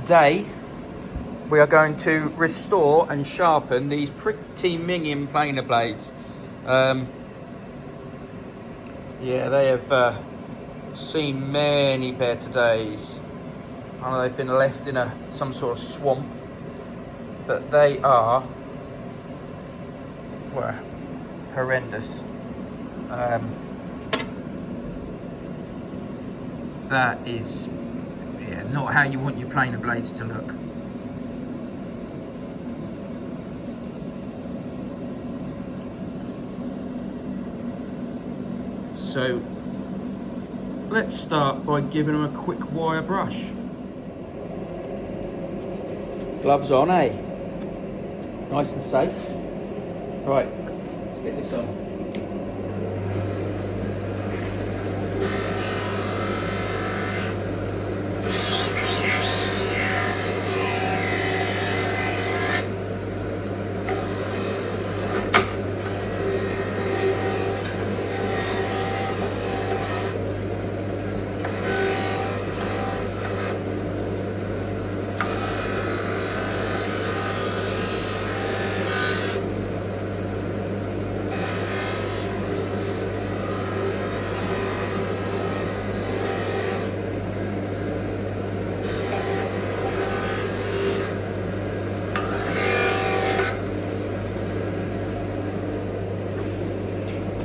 Today we are going to restore and sharpen these pretty minging planer blades. Yeah, they have seen many better days. I know they've been left in some sort of swamp, but they are, well, horrendous. That is, yeah, not how you want your planer blades to look. So let's start by giving them a quick wire brush. Gloves on, eh? Nice and safe. Right, let's get this on.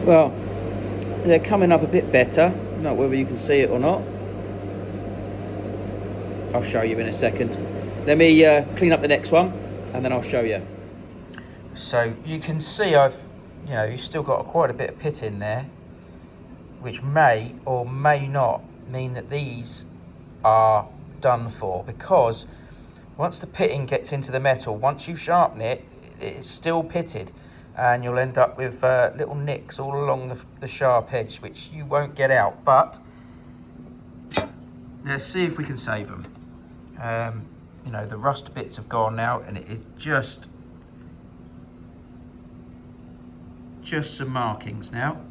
Well, they're coming up a bit better. Not whether you can see it or not. I'll show you in a second. Let me clean up the next one and then I'll show you. So you can see you've still got quite a bit of pit in there, which may or may not mean that these are done for, because once the pitting gets into the metal, once you sharpen it, it's still pitted. And you'll end up with little nicks all along the sharp edge, which you won't get out. But let's see if we can save them. The rust bits have gone now, and it is just some markings now.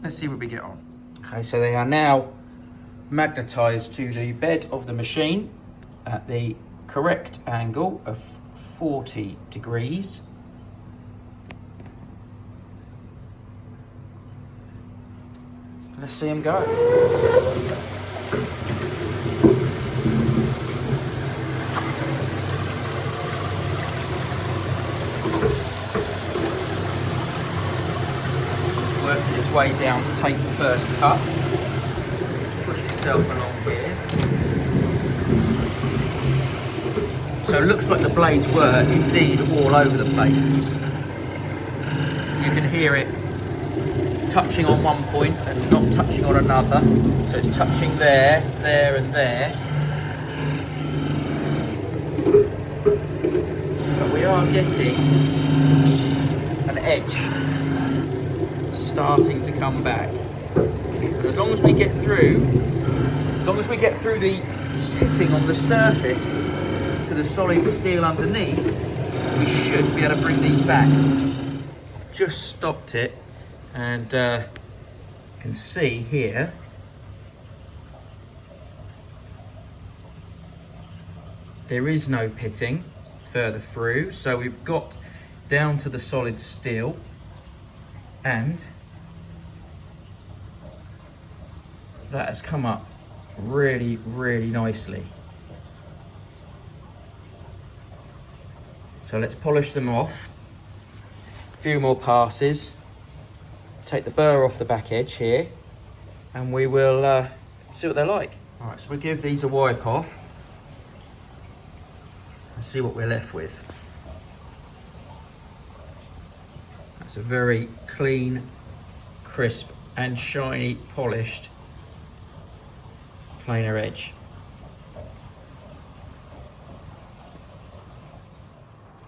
Let's see what we get on. Okay, so they are now magnetized to the bed of the machine at the correct angle of 40 degrees. Let's see him go. Working its way down to take the first cut. Just push itself along here. So it looks like the blades were indeed all over the place. You can hear it touching on one point and not touching on another, so it's touching there, there and there, but we are getting an edge starting to come back, and as long as we get through the pitting on the surface to the solid steel underneath, we should be able to bring these back. Just stopped it. And you can see here there is no pitting further through, so we've got down to the solid steel, and that has come up really, really nicely. So let's polish them off. A few more passes. Take the burr off the back edge here, and we will see what they're like. All right, so we'll give these a wipe off and see what we're left with. That's a very clean, crisp and shiny, polished planer edge.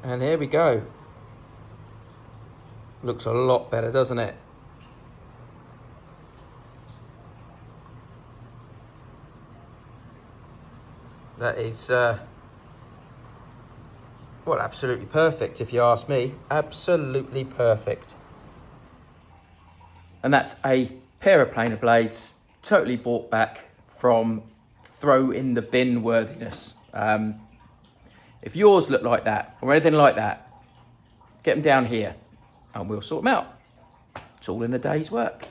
And here we go. Looks a lot better, doesn't it? That is, well, absolutely perfect, if you ask me. Absolutely perfect. And that's a pair of planer blades, totally bought back from throw in the bin worthiness. If yours look like that or anything like that, get them down here and we'll sort them out. It's all in a day's work.